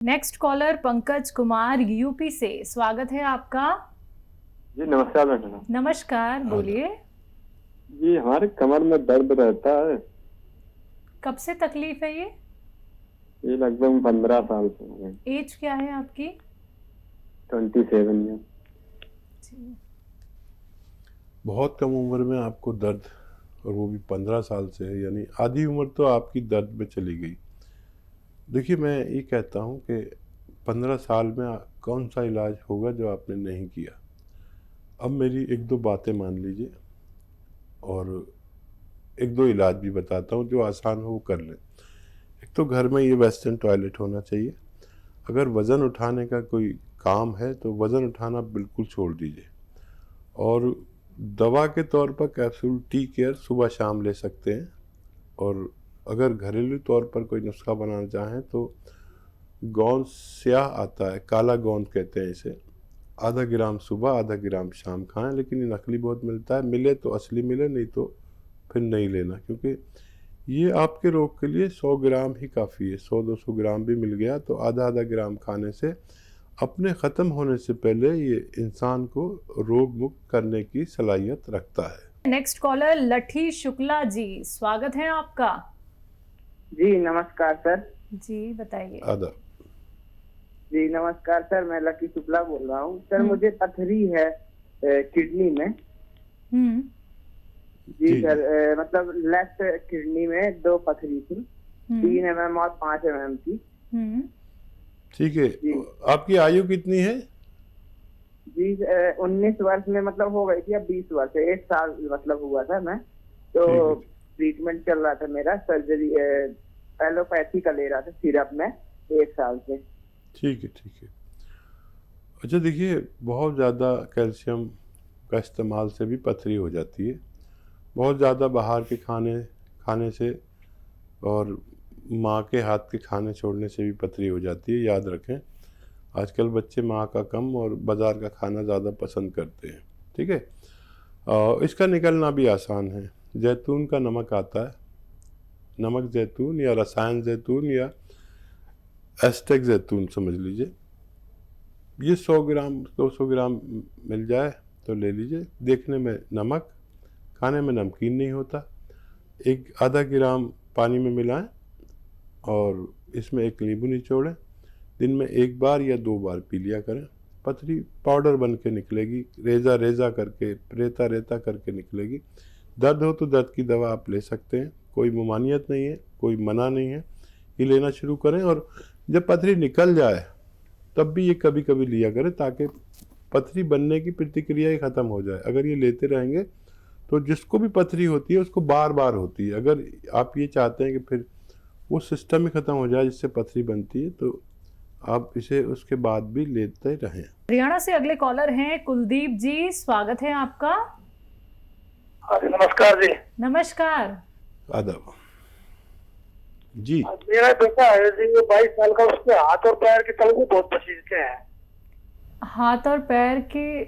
Next collar Pankaj Kumar UP से, स्वागत है आपका। जी नमस्कार मैडम। नमस्कार, बोलिए। जी हमारे कमर में दर्द रहता है। कब से तकलीफ है ये? ये लगभग 15 साल से हो गए। एज क्या है आपकी? 27 ईयर। बहुत कम उम्र में आपको दर्द, और वो भी 15 साल से है, यानी आधी उम्र तो आपकी दर्द में चली गई। देखिए, मैं ये कहता हूँ कि 15 साल में कौन सा इलाज होगा जो आपने नहीं किया। अब मेरी एक दो बातें मान लीजिए और एक दो इलाज भी बताता हूँ जो आसान हो वो कर लें। एक तो घर में ये वेस्टर्न टॉयलेट होना चाहिए। अगर वज़न उठाने का कोई काम है तो वज़न उठाना बिल्कुल छोड़ दीजिए, और दवा के तौर पर कैप्सूल टी केयर सुबह शाम ले सकते हैं। और अगर घरेलू तौर पर कोई नुस्खा बनाना चाहें तो गोंद स्याह आता है, काला गोंद कहते हैं इसे, आधा ग्राम सुबह आधा ग्राम शाम खाएं। लेकिन ये नकली बहुत मिलता है, मिले तो असली मिले, नहीं तो फिर नहीं लेना, क्योंकि ये आपके रोग के लिए 100 ग्राम ही काफ़ी है। 100-200 ग्राम भी मिल गया तो आधा आधा ग्राम खाने से अपने ख़त्म होने से पहले ये इंसान को रोग मुक्त करने की सलाहियत रखता है। नेक्स्ट कॉलर लठी शुक्ला जी, स्वागत है आपका। जी नमस्कार सर। जी बताइए। आदाब। जी नमस्कार सर, मैं लकी शुक्ला बोल रहा हूँ सर। मुझे पथरी है किडनी में। जी सर, मतलब लेफ्ट किडनी में 2 पथरी थी, 3 mm और 5 mm की। ठीक है, आपकी आयु कितनी है? जी 19 वर्ष में मतलब हो गई थी, अब 20 वर्ष, 1 साल मतलब हुआ था। मैं तो ट्रीटमेंट चल रहा था मेरा, सर्जरी एलोपैथी का ले रहा था सिरप में 1 साल से। ठीक है, ठीक है। अच्छा देखिए, बहुत ज़्यादा कैल्शियम का इस्तेमाल से भी पथरी हो जाती है। बहुत ज़्यादा बाहर के खाने से और माँ के हाथ के खाने छोड़ने से भी पथरी हो जाती है। याद रखें, आजकल बच्चे माँ का कम और बाज़ार का खाना ज़्यादा पसंद करते हैं। ठीक है, इसका निकलना भी आसान है। जैतून का नमक आता है, नमक जैतून या रसायन जैतून या एस्टेक जैतून समझ लीजिए, ये 100 ग्राम 200 ग्राम मिल जाए तो ले लीजिए। देखने में नमक, खाने में नमकीन नहीं होता। एक आधा ग्राम पानी में मिलाएं और इसमें एक नींबू निचोड़ें। दिन में 1 बार या 2 बार पी लिया करें। पथरी पाउडर बन के निकलेगी, रेजा रेजा करके, रेता रेता करके निकलेगी। दर्द हो तो दर्द की दवा आप ले सकते हैं, कोई ममानियत नहीं है, कोई मना नहीं है। ये लेना शुरू करें और जब पथरी निकल जाए तब भी ये कभी कभी लिया करें, ताकि पथरी बनने की प्रतिक्रिया ही ख़त्म हो जाए। अगर ये लेते रहेंगे तो जिसको भी पथरी होती है उसको बार बार होती है। अगर आप ये चाहते हैं कि फिर वो सिस्टम ही ख़त्म हो जाए जिससे पथरी बनती है, तो आप इसे उसके बाद भी लेते रहें। हरियाणा से अगले कॉलर हैं कुलदीप जी, स्वागत है आपका। नमस्कार जी। नमस्कार। आदाब जी। मेरा बेटा है जी, वो 22 साल का, उसके हाथ और पैर के तलवे बहुत पसीजते हैं। हाथ और पैर के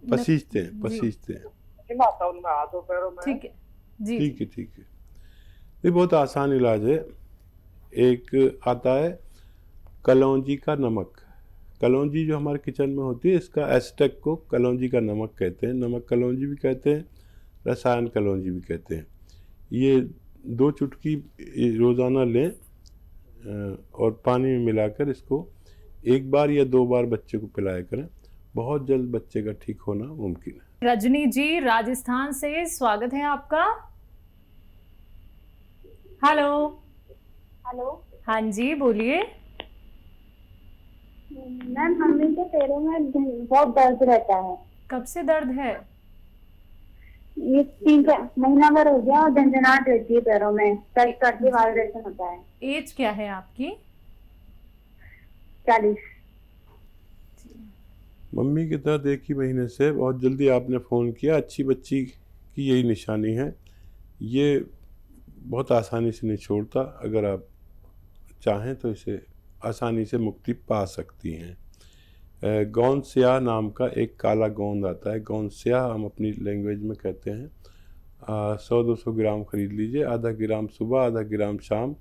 पसीजते हैं। आता उनमें हाथ और पैरों में। ठीक है जी। ठीक है, ठीक है। ये बहुत आसान इलाज है। एक आता है कलौंजी का नमक। कलौंजी जो हमारे किचन में होती है, इसका एस्टेक को कलौंजी का नमक कहते हैं। नमक कलौंजी भी कहते हैं, रसायन कलौंजी भी कहते हैं। ये 2 चुटकी रोज़ाना लें और पानी में मिलाकर इसको 1 बार या 2 बार बच्चे को पिलाया करें। बहुत जल्द बच्चे का ठीक होना मुमकिन है। रजनी जी राजस्थान से, स्वागत है आपका। हेलो। हाँ जी बोलिए। मैम, मम्मी के पैरों में बहुत दर्द रहता है। कब से दर्द है? ये 3 महीना भर हो गया, और झंझनाहट रहती है पैरों में, सर्दी वाइब्रेशन होता है। एज क्या है आपकी? 40। मम्मी के दर्द 1 ही महीने से, बहुत जल्दी आपने फ़ोन किया। अच्छी बच्ची की यही निशानी है। ये बहुत आसानी से नहीं छोड़ता। अगर आप चाहें तो इसे आसानी से मुक्ति पा सकती हैं। गोंद स्याह नाम का एक काला गोंद आता है, गोंद स्याह हम अपनी लैंग्वेज में कहते हैं। 100-200 ग्राम खरीद लीजिए, आधा ग्राम सुबह आधा ग्राम शाम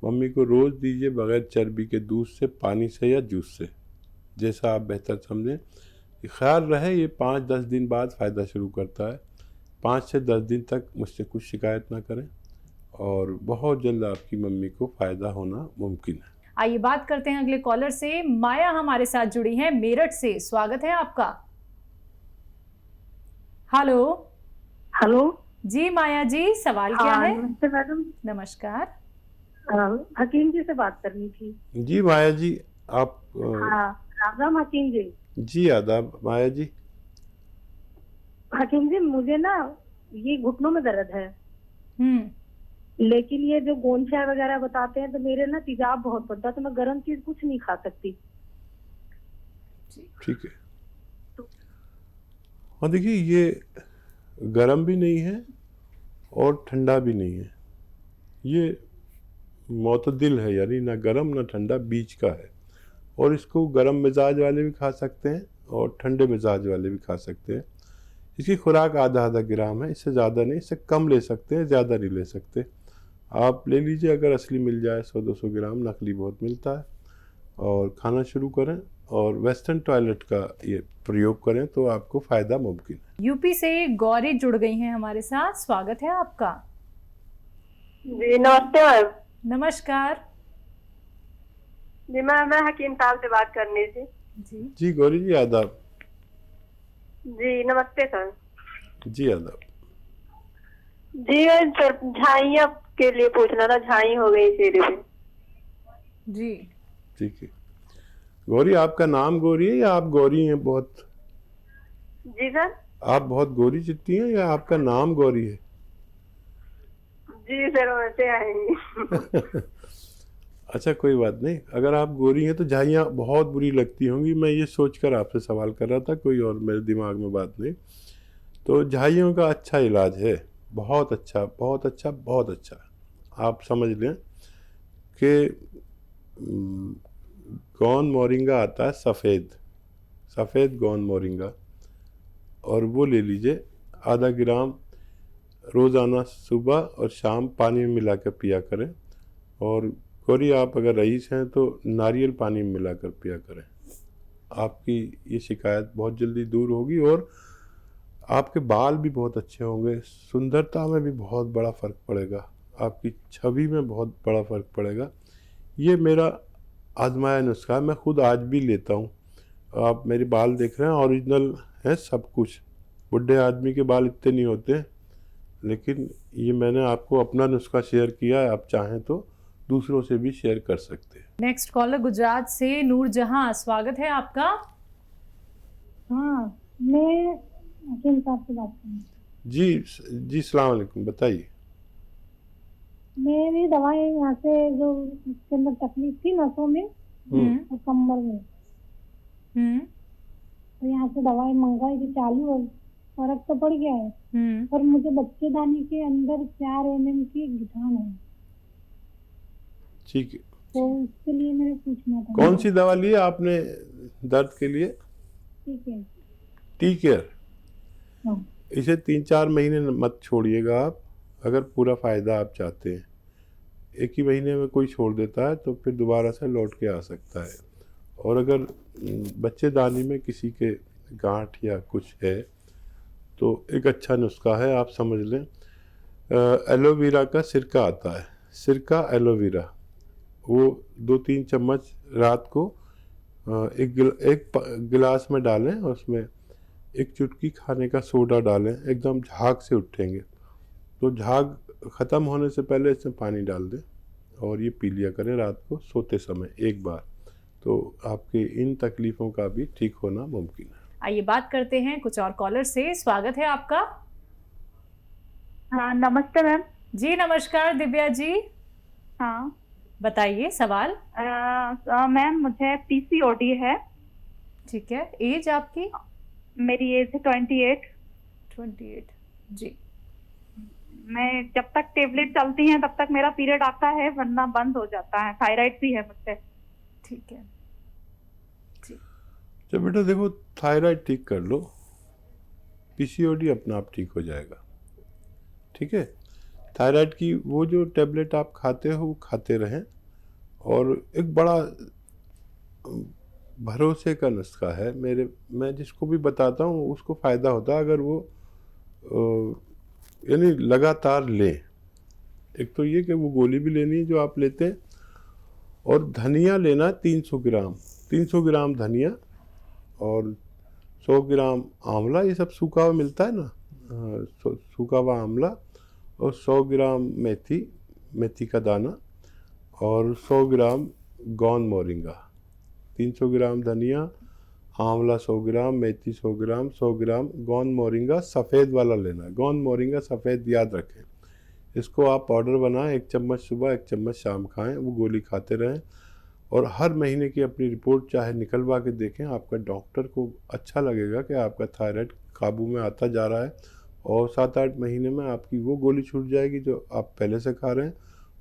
मम्मी को रोज़ दीजिए बगैर चर्बी के, दूध से, पानी से या जूस से, जैसा आप बेहतर समझें। ख्याल रहे ये 5-10 दिन बाद फ़ायदा शुरू करता है। 5 से 10 दिन तक मुझसे कुछ शिकायत ना करें और बहुत जल्द आपकी मम्मी को फ़ायदा होना मुमकिन है। आइए बात करते हैं अगले कॉलर से। माया हमारे साथ जुड़ी हैं मेरठ से, स्वागत है आपका। हेलो। हेलो जी माया जी, सवाल क्या है? नमस्ते मैडम। नमस्कार। हकीम जी से बात करनी थी। जी माया जी, आप राम राम हकीम जी। जी आदाब माया जी। हकीम जी, मुझे ना ये घुटनों में दर्द है, लेकिन ये जो गोंद चाय वगैरह बताते हैं तो मेरे ना तेजाब बहुत पड़ता है, तो मैं गर्म चीज कुछ नहीं खा सकती। ठीक है। और देखिए ये गर्म भी नहीं है और ठंडा भी नहीं है, ये मुतदिल है, यानी ना गर्म ना ठंडा, बीच का है। और इसको गर्म मिजाज वाले भी खा सकते हैं और ठंडे मिजाज वाले भी खा सकते हैं। इसकी खुराक आधा ग्राम है, इससे ज़्यादा नहीं, इससे कम ले सकते हैं, ज़्यादा नहीं ले सकते। आप ले लीजिए, अगर असली मिल जाए 100-200 ग्राम, नकली बहुत मिलता है। और खाना शुरू करें और वेस्टर्न टॉयलेट का ये प्रयोग करें तो आपको फ़ायदा मुमकिन है। यूपी से गौरी जुड़ गई हैं हमारे साथ, स्वागत है आपका। जी नमस्ते मैम। नमस्कार जी मैं हकीम साहब से बात करनी थी। जी गौरी जी आदाब। जी नमस्ते सर। जी आदाब। जी सर, झाइयाँ के लिए पूछना था, झाई हो गई चेहरे पे। जी ठीक है। गौरी, आपका नाम गौरी है या आप गौरी हैं बहुत? जी सर। आप बहुत गौरी चिट्टी हैं या आपका नाम गौरी है? जी सर, वैसे आएंगे। अच्छा कोई बात नहीं, अगर आप गोरी हैं तो झाइयाँ बहुत बुरी लगती होंगी। मैं ये सोचकर आपसे सवाल कर रहा था, कोई और मेरे दिमाग में बात नहीं। तो झाइयों का अच्छा इलाज है, बहुत अच्छा बहुत अच्छा बहुत अच्छा। आप समझ लें कि गौन मोरिंगा आता है, सफ़ेद गौन मोरिंगा, और वो ले लीजिए आधा ग्राम रोज़ाना सुबह और शाम पानी में मिलाकर पिया करें। और गौरी, आप अगर रईस हैं तो नारियल पानी में मिलाकर पिया करें। आपकी ये शिकायत बहुत जल्दी दूर होगी और आपके बाल भी बहुत अच्छे होंगे, सुंदरता में भी बहुत बड़ा फ़र्क पड़ेगा, आपकी छवि में बहुत बड़ा फ़र्क पड़ेगा। ये मेरा आजमाया नुस्खा है, मैं खुद आज भी लेता हूँ। आप मेरे बाल देख रहे हैं, ओरिजिनल है सब कुछ। बुढ़े आदमी के बाल इतने नहीं होते, लेकिन ये मैंने आपको अपना नुस्खा शेयर किया है, आप चाहें तो दूसरों से भी शेयर कर सकते हैं। नेक्स्ट कॉलर गुजरात से नूरजहां, स्वागत है आपका। हाँ, मैं हकीम साहब से बात करनी। जी सलाम अलैकुम, बताइए। मेरी दवाई यहाँ से जो उसके अंदर तकलीफ थी नसों में और कमर में, तो यहाँ से दवाई मंगाई थी चालू, और फर्क तो पड़ गया है। पर मुझे बच्चेदानी के अंदर 4 mm की गिठान है। ठीक है, तो उसके लिए मैंने पूछना था। कौन सी दवा ली है आपने दर्द के लिए? ठीक है। Tea care. हाँ। इसे 3-4 महीने मत छोड़िएगा आप, अगर पूरा फ़ायदा आप चाहते हैं। एक ही महीने में कोई छोड़ देता है तो फिर दोबारा से लौट के आ सकता है। और अगर बच्चेदानी में किसी के गांठ या कुछ है तो एक अच्छा नुस्खा है, आप समझ लें। एलोवेरा का सिरका आता है, सिरका एलोवेरा, वो 2-3 चम्मच रात को एक गिलास में डालें, और उसमें एक चुटकी खाने का सोडा डालें, एकदम झाग से उठेंगे। तो झाग ख़त्म होने से पहले इसमें पानी डाल दें और ये पी लिया करें रात को सोते समय एक बार, तो आपके इन तकलीफ़ों का भी ठीक होना मुमकिन है। आइए बात करते हैं कुछ और कॉलर से, स्वागत है आपका। हाँ नमस्ते मैम। जी नमस्कार दिव्या जी। हाँ बताइए सवाल। मैम, मुझे पीसीओडी है। ठीक है, एज आपकी? मेरी एज है 28। जी। मैं जब तक टेबलेट चलती हैं तब तक मेरा पीरियड आता है, वरना बंद हो जाता है। थायराइड भी है मुझसे। ठीक है। जब बेटा देखो, थायराइड ठीक कर लो, पीसीओडी अपना आप ठीक हो जाएगा। ठीक है, थायराइड की वो जो टेबलेट आप खाते हो वो खाते रहें। और एक बड़ा भरोसे का नुस्खा है, मैं जिसको भी बताता हूँ उसको फ़ायदा होता है अगर वो यानी लगातार लें। एक तो ये कि वो गोली भी लेनी है जो आप लेते हैं, और धनिया लेना 300 ग्राम धनिया और 100 ग्राम आंवला, ये सब सूखा हुआ मिलता है ना, सूखा हुआ आंवला, और 100 ग्राम मेथी का दाना और 100 ग्राम गौन मोरिंगा। 300 ग्राम धनिया, आंवला 100 ग्राम, मेथी 100 ग्राम, 100 ग्राम गौन मोरिंगा सफ़ेद वाला लेना है। गौन मोरिंगा सफ़ेद याद रखें। इसको आप पाउडर बनाएं, 1 चम्मच सुबह 1 चम्मच शाम खाएं, वो गोली खाते रहें। और हर महीने की अपनी रिपोर्ट चाहे निकलवा के देखें, आपका डॉक्टर को अच्छा लगेगा कि आपका थायराइड काबू में आता जा रहा है, और 7-8 महीने में आपकी वो गोली छूट जाएगी जो आप पहले से खा रहे हैं,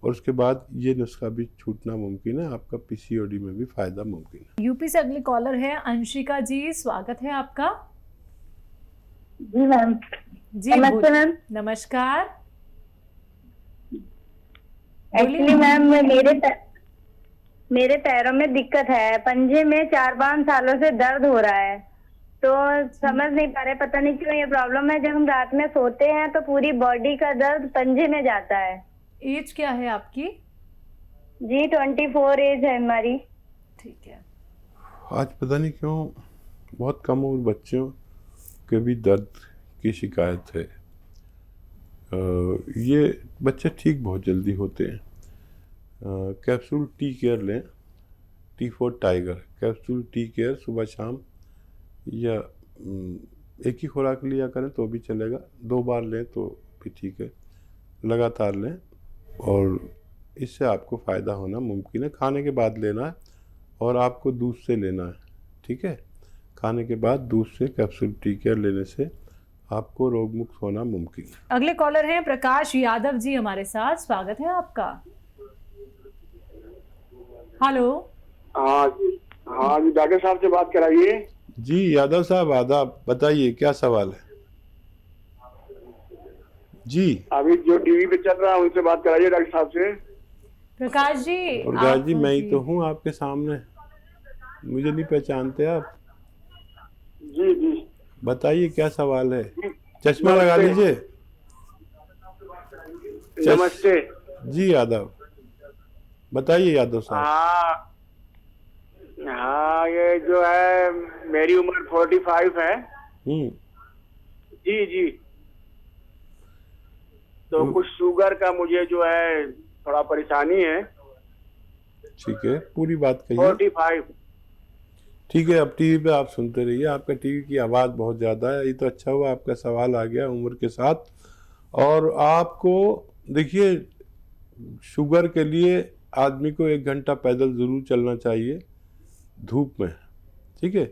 और उसके बाद ये नुस्खा भी छूटना मुमकिन है, आपका पीसीओडी में भी फ़ायदा मुमकिन है। यूपी से अगली कॉलर है अंशिका जी, स्वागत है आपका। जी मैम। जी नमस्ते मैम। नमस्कार। एक्चुअली मैम मेरे पैरों में दिक्कत है, पंजे में 4-5 सालों से दर्द हो रहा है, तो समझ नहीं पा रहे, पता नहीं क्यों ये प्रॉब्लम है। जब हम रात में सोते हैं तो पूरी बॉडी का दर्द पंजे में जाता है। एज क्या है आपकी? जी 24 एज है हमारी। ठीक है। आज पता नहीं क्यों बहुत कम उम्र बच्चों के भी दर्द की शिकायत है। ये बच्चे ठीक बहुत जल्दी होते हैं। कैप्सूल टी केयर लें, T4 tiger capsule tea care सुबह शाम, या एक ही खुराक लिया करें तो भी चलेगा, 2 बार लें तो भी ठीक है, लगातार लें, और इससे आपको फ़ायदा होना मुमकिन है। खाने के बाद लेना है, और आपको दूध से लेना है, ठीक है। खाने के बाद दूध से कैप्सूल टी केयर लेने से आपको रोग मुक्त होना मुमकिन है। अगले कॉलर हैं प्रकाश यादव जी हमारे साथ, स्वागत है आपका। हेलो। हाँ जी डॉक्टर साहब से बात कराइए। जी यादव साहब आदाब, बताइए क्या सवाल है? जी अभी जो टीवी पे चल रहा है उनसे बात कराइए डॉक्टर साहब से। प्रकाश जी। प्रकाश जी मैं ही तो हूँ आपके सामने, मुझे नहीं पहचानते आप? जी जी बताइए क्या सवाल है। चश्मा लगा लीजिए। नमस्ते जी यादव, बताइए यादव साहब। हाँ ये जो है मेरी उम्र 45 है। जी तो कुछ शुगर का मुझे जो है थोड़ा परेशानी है। ठीक है, पूरी बात कहिए। 45। ठीक है, अब टीवी पे आप सुनते रहिए, आपका टीवी की आवाज़ बहुत ज़्यादा है। ये तो अच्छा हुआ आपका सवाल आ गया उम्र के साथ। और आपको देखिए, शुगर के लिए आदमी को 1 घंटा पैदल ज़रूर चलना चाहिए धूप में, ठीक है।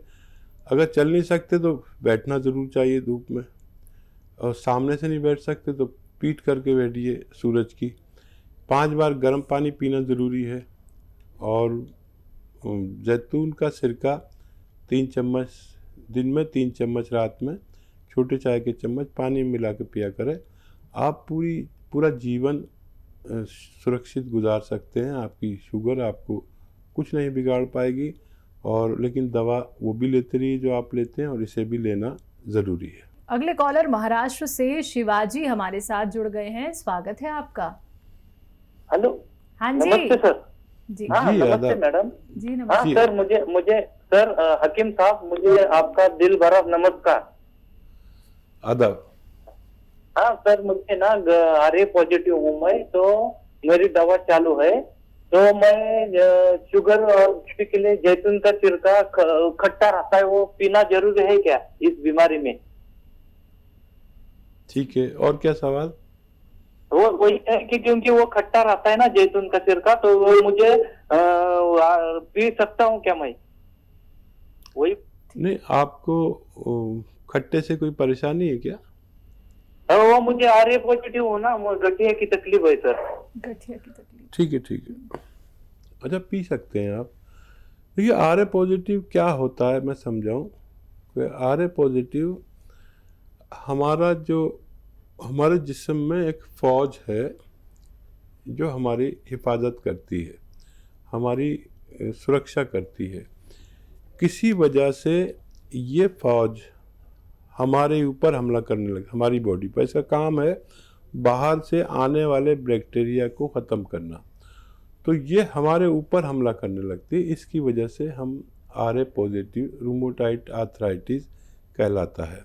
अगर चल नहीं सकते तो बैठना ज़रूर चाहिए धूप में, और सामने से नहीं बैठ सकते तो पीठ करके बैठिए सूरज की। 5 बार गर्म पानी पीना ज़रूरी है, और जैतून का सिरका 3 चम्मच दिन में, 3 चम्मच रात में, छोटे चाय के चम्मच पानी में मिला के पिया करें। आप पूरा जीवन सुरक्षित गुजार सकते हैं। आपकी शुगर आपको कुछ नहीं बिगाड़ पाएगी, और लेकिन दवा वो भी लेते रहिए जो आप लेते हैं, और इसे भी लेना ज़रूरी है। अगले कॉलर महाराष्ट्र से शिवाजी हमारे साथ जुड़ गए हैं, स्वागत है आपका। हेलो। हाँ जी। नमस्ते सर। जी हाँ नमस्ते मैडम। जी नमस्ते। हाँ सर, मुझे सर हकीम साहब, मुझे आपका दिल भरा नमस्कार। आदाब। हाँ सर, मुझे ना आरए पॉजिटिव हूँ मैं, तो मेरी दवा चालू है। तो मैं शुगर और बीपी के लिए जैतून का सिरका खट्टा रहता है, वो पीना जरूरी है क्या इस बीमारी में? ठीक है, और क्या सवाल? वो वही है कि क्योंकि वो खट्टा रहता है ना जैतून का सिरका, तो वो मुझे पी सकता हूँ क्या मैं? वही नहीं, आपको खट्टे से कोई परेशानी है क्या? वो मुझे आरए पॉजिटिव हो ना, गठिया की तकलीफ है सर। गठिया की तकलीफ। ठीक है। अच्छा, पी सकते हैं आप। देखिए, आरए पॉजिटिव क्या होता है मैं समझाऊं। आरए पॉजिटिव हमारा जो हमारे जिस्म में एक फ़ौज है जो हमारी हिफाजत करती है, हमारी सुरक्षा करती है। किसी वजह से ये फ़ौज हमारे ऊपर हमला करने लगे, हमारी बॉडी पर। इसका काम है बाहर से आने वाले बैक्टीरिया को ख़त्म करना। तो ये हमारे ऊपर हमला करने लगती है। इसकी वजह से हम RA पॉजिटिव रूमेटॉइड आर्थराइटिस कहलाता है।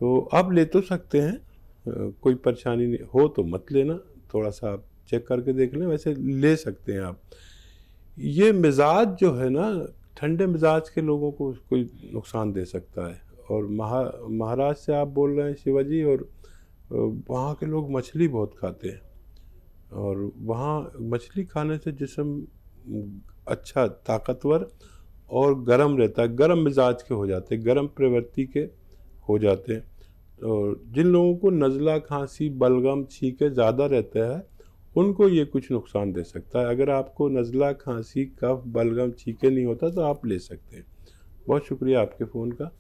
तो आप ले तो सकते हैं, कोई परेशानी नहीं हो तो मत लेना, थोड़ा सा आप चेक करके देख लें, वैसे ले सकते हैं आप। ये मिजाज जो है ना, ठंडे मिजाज के लोगों को कोई नुकसान दे सकता है। और महाराष्ट्र से आप बोल रहे हैं शिवाजी, और वहाँ के लोग मछली बहुत खाते हैं, और वहाँ मछली खाने से जिस्म अच्छा ताकतवर और गर्म रहता है, गर्म मिजाज के हो जाते हैं, गर्म प्रवृत्ति के हो जाते हैं। और जिन लोगों को नज़ला, खांसी, बलगम, छींके ज़्यादा रहता है, उनको ये कुछ नुकसान दे सकता है। अगर आपको नज़ला, खांसी, कफ, बलगम, छींके नहीं होता तो आप ले सकते हैं। बहुत शुक्रिया आपके फ़ोन का।